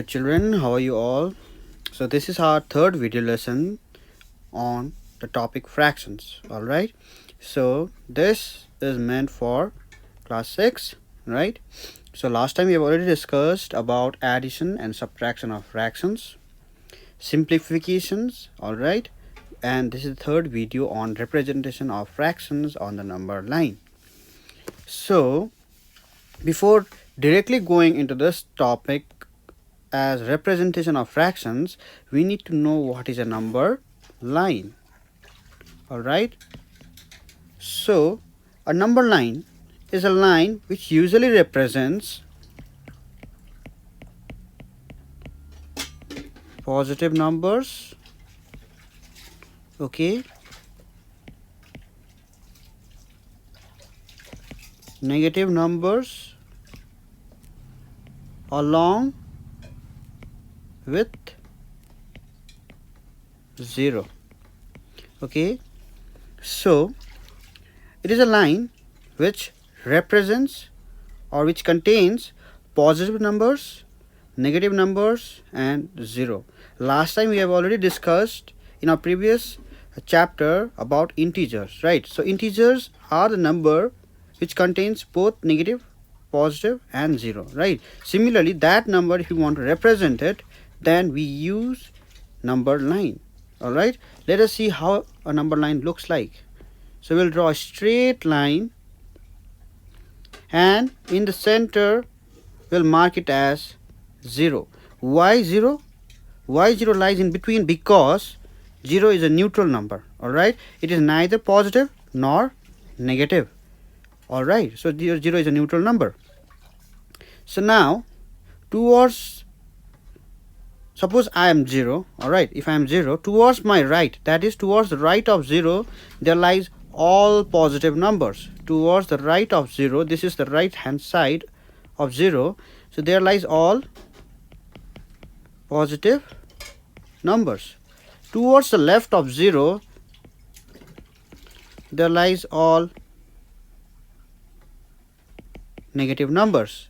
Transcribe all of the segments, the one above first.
Children, how are you all? So this is our third video lesson on the topic fractions. All right. So this is meant for class 6, right? So last time we have already discussed about addition and subtraction of fractions, simplifications, all right? And this is the third video on representation of fractions on the number line. So before directly going into this topic as representation of fractions, we need to know what is a number line. All right. So a number line is a line which usually represents positive numbers, okay, negative numbers along with 0. Okay, so it is a line which represents or which contains positive numbers, negative numbers and 0. Last time we have already discussed in our previous chapter about integers, right? So integers are the number which contains both negative, positive and 0, right? Similarly, that number, if you want to represent it, then we use number line. All right, let us see how a number line looks like. So we'll draw a straight line and in the center we'll mark it as 0. Why 0? Why 0 lies in between? Because 0 is a neutral number. All right, it is neither positive nor negative. All right, so 0 is a neutral number. So now towards, suppose I am 0, all right, if I am 0, towards my right, that is towards the right of 0, there lies all positive numbers. Towards the right of 0, this is the right hand side of 0, so there lies all positive numbers. Towards the left of 0, there lies all negative numbers.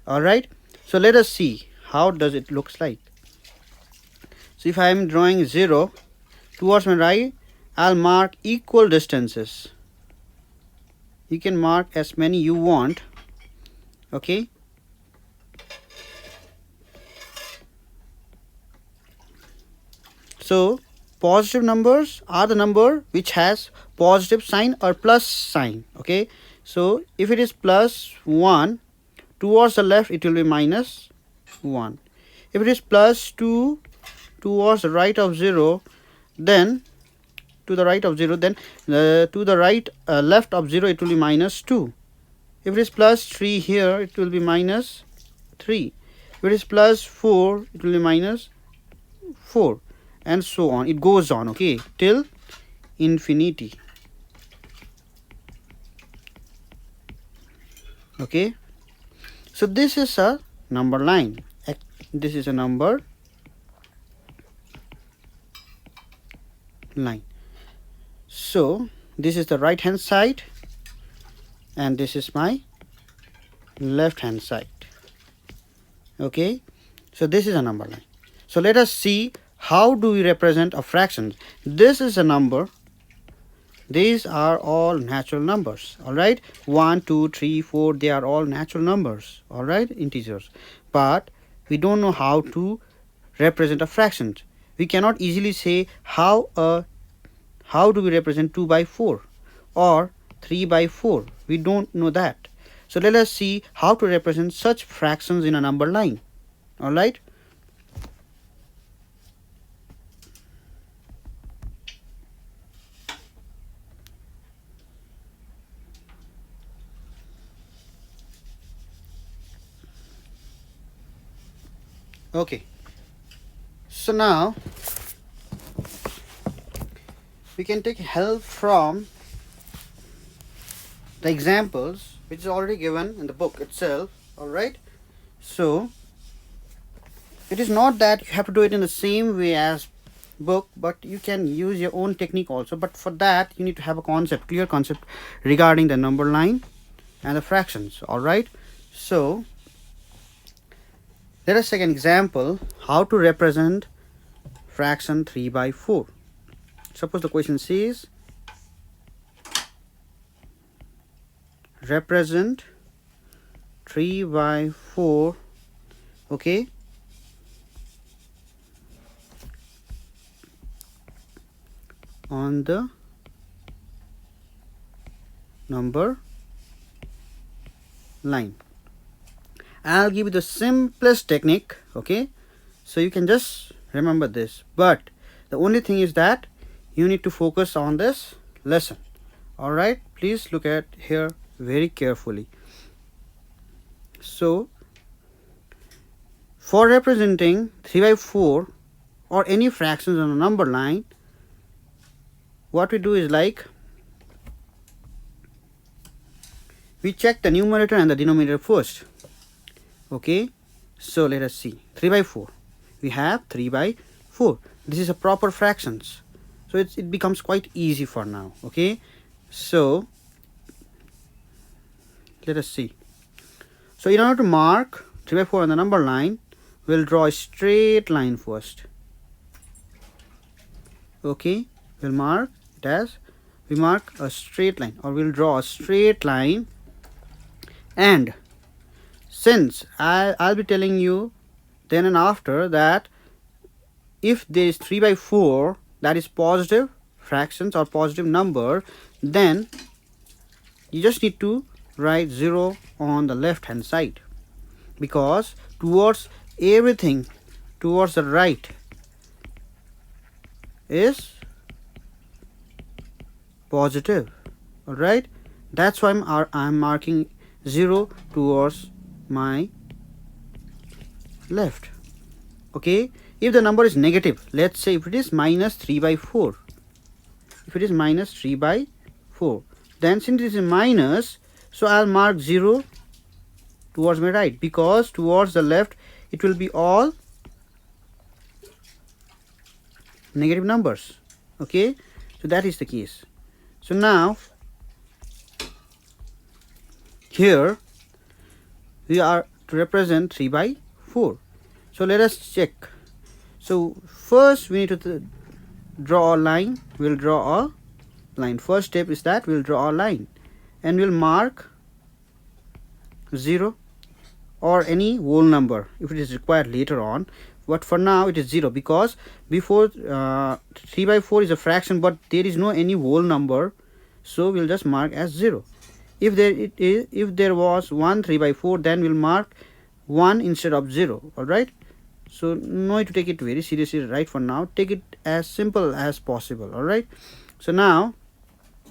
All right, so let us see how does it looks like. So if I am drawing 0, towards my right, I'll mark equal distances. You can mark as many you want, okay? So positive numbers are the number which has positive sign or plus sign, okay? So if it is plus 1, towards the left it will be minus 1. If it is plus 2, towards the right of 0, then to the right of 0, then to the right left of 0 it will be minus 2. If it is plus 3 here, it will be minus 3. If it is plus 4, it will be minus 4, and so on. It goes on, okay, till infinity. Okay, so this is a number line. This is a number line. So this is the right hand side and this is my left hand side. Okay, so this is a number line. So let us see how do we represent a fraction. This is a number. These are all natural numbers. All right, 1, 2, 3, 4, they are all natural numbers. All right, integers. But we don't know how to represent a fraction. We cannot easily say how do we represent 2 by 4 or 3 by 4. We don't know that. So let us see how to represent such fractions in a number line. All right. Okay, so now we can take help from the examples which is already given in the book itself. All right, so it is not that you have to do it in the same way as book, but you can use your own technique also. But for that you need to have a concept, clear concept regarding the number line and the fractions. All right, so Let us take an example how to represent fraction 3 by 4. Suppose the question says represent 3 by 4, okay, on the number line. I'll give you the simplest technique, okay, so you can just remember this, but the only thing is that you need to focus on this lesson. All right, please look at here very carefully. So for representing 3 by 4 or any fractions on a number line, what we do is like we check the numerator and the denominator first. Okay, so let us see. 3 by 4, we have 3 by 4. This is a proper fractions, so it becomes quite easy for now. Okay, so let us see. So in order to mark 3 by 4 on the number line, we'll draw a straight line first. Okay, we'll mark it as, we mark a straight line, or we'll draw a straight line. And since I'll be telling you then and after that if there is 3 by 4 that is positive fractions or positive number, then you just need to write 0 on the left hand side, because towards everything towards the right is positive. All right, that's why I'm marking 0 towards my left. Okay, if the number is negative, let's say if it is minus 3 by 4, if it is minus 3 by 4, then since it is a minus, so I'll mark 0 towards my right, because towards the left it will be all negative numbers. Okay, so that is the case. So now here we are to represent 3 by 4. So let us check. So first we need to draw a line. We'll draw a line. First step is that we'll draw a line and we'll mark 0 or any whole number if it is required later on, but for now it is 0, because before 3 by 4 is a fraction but there is no any whole number, so we'll just mark as 0. If there was 1 3 by 4, then we'll mark 1 instead of 0. All right, so no need to take it very seriously right for now. Take it as simple as possible. All right, so now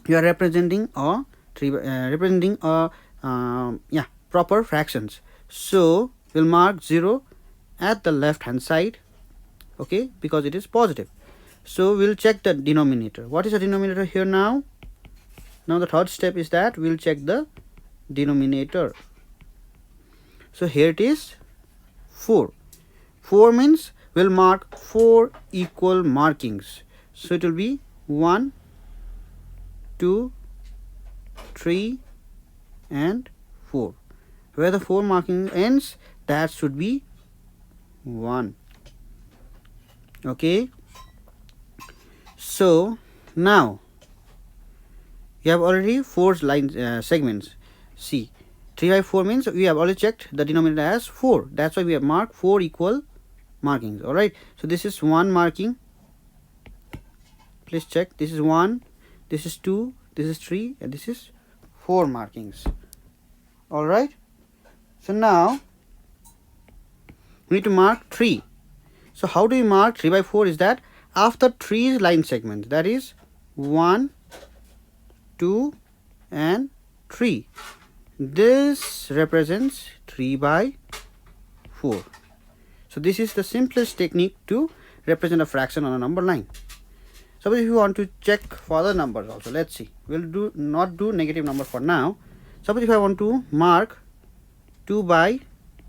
you are representing a proper fractions, so we'll mark 0 at the left hand side, okay, because it is positive. So we'll check the denominator. What is the denominator here now? Now the third step is that we'll check the denominator. So here it is 4. 4 means we'll mark 4 equal markings. So it will be 1, 2, 3 and 4. Where the 4 marking ends, that should be 1. Okay, so now you have already 4 line segments. See, 3 by 4 means we have already checked the denominator as 4. That's why we have marked 4 equal markings. All right, so this is 1 marking. Please check. This is 1, this is 2, this is 3, and this is 4 markings. All right, so now we need to mark 3. So how do we mark 3 by 4 is that after 3 line segments, that is 1, 2 and 3, this represents 3 by 4. So this is the simplest technique to represent a fraction on a number line. Suppose if you want to check for other numbers also, let's see, we'll not do negative number for now. Suppose if I want to mark 2 by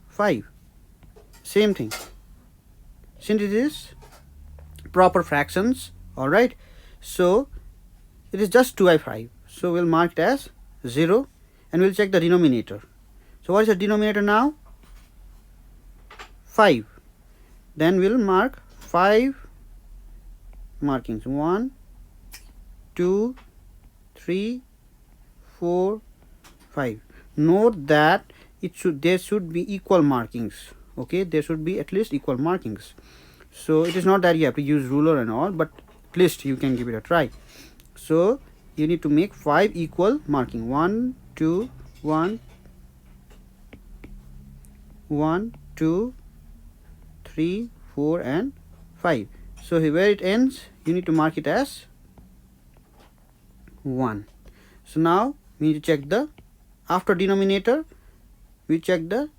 5, same thing, since it is proper fractions. All right, so it is just 2 by 5, so we'll mark it as 0 and we'll check the denominator. So what is the denominator now? 5. Then we'll mark 5 markings. 1, 2, 3, 4, 5. Note that there should be equal markings. Okay, there should be at least equal markings. So it is not that you have to use ruler and all, but at least you can give it a try. So you need to make 5 equal marking. 1, 2, 1, 1, 2, 3, 4 and 5. So where it ends, you need to mark it as 1. So now we need to check the, after denominator, we check the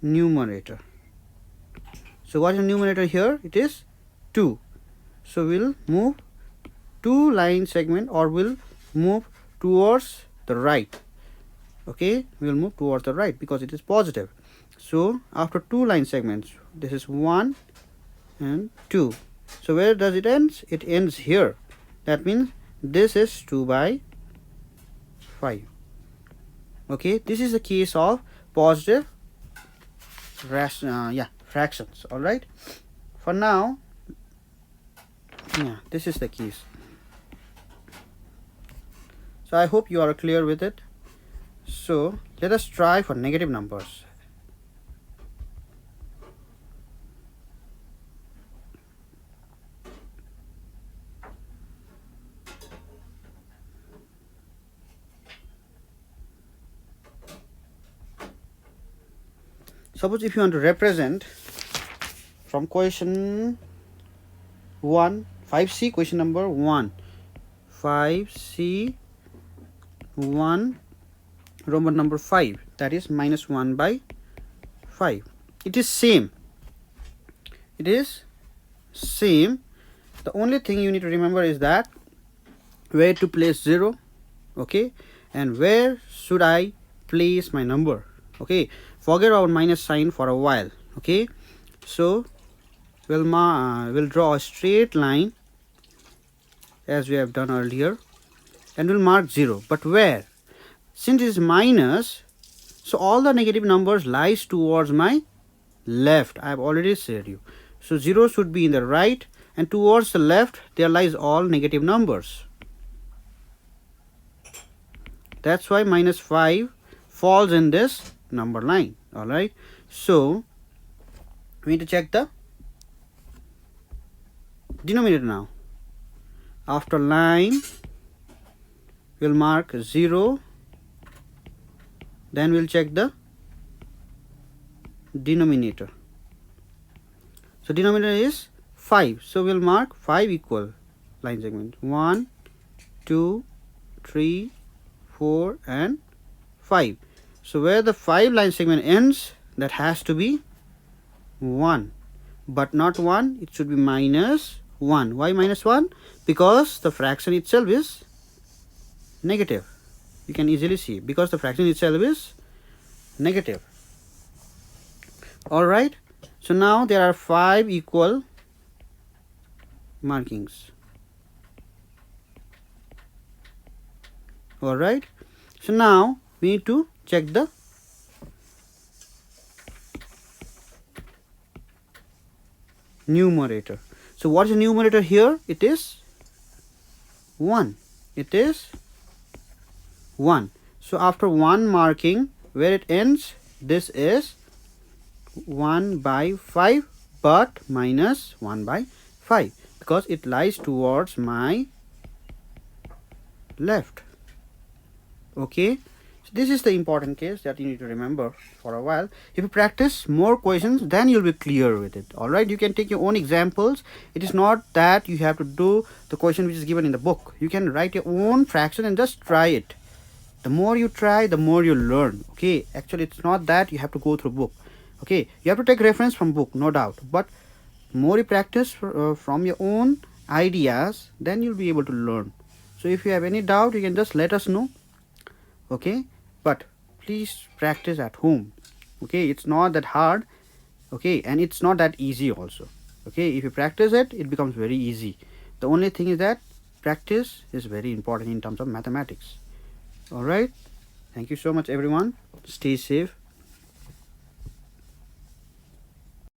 numerator. So what is the numerator here? It is 2. So we'll move 2 line segment, or we'll move towards the right. Okay, we'll move towards the right because it is positive. So after 2 line segments, this is 1 and 2. So where does it end? It ends here. That means this is 2 by 5. Okay, this is the case of positive fractions. All right, for now, this is the case. So I hope you are clear with it. So let us try for negative numbers. Suppose if you want to represent from question 1, 5C, question number 1, 5C 1, Roman number 5, that is minus 1 by 5. It is same. It is same. The only thing you need to remember is that where to place 0, okay, and where should I place my number. Okay, forget about minus sign for a while. Okay, so we'll draw a straight line as we have done earlier, and we'll mark 0. But where? Since it is minus, so all the negative numbers lies towards my left. I have already said you. So 0 should be in the right, and towards the left there lies all negative numbers. That's why minus 5 falls in this number line. All right, so we need to check the denominator now. After line, we'll mark 0, then we'll check the denominator. So denominator is 5, so we'll mark 5 equal line segments. 1, 2, 3, 4 and 5. So where the 5 line segment ends, that has to be 1, but not 1, it should be minus 1. Why minus 1? Because the fraction itself is negative. You can easily see, because the fraction itself is negative. All right, so now there are 5 equal markings. All right, so now we need to check the numerator. So what is the numerator here? It is 1. It is 1. So after 1 marking, where it ends, this is 1 by 5, but minus 1 by 5 because it lies towards my left. Okay, so this is the important case that you need to remember for a while. If you practice more questions, then you'll be clear with it. All right, you can take your own examples. It is not that you have to do the question which is given in the book. You can write your own fraction and just try it. The more you try, the more you learn. Okay, actually it's not that you have to go through book. Okay, you have to take reference from book, no doubt, but more you practice from your own ideas, then you'll be able to learn. So if you have any doubt, you can just let us know. Okay, but please practice at home. Okay, it's not that hard. Okay, and it's not that easy also. Okay, if you practice it, it becomes very easy. The only thing is that practice is very important in terms of mathematics. All right, thank you so much everyone. Stay safe.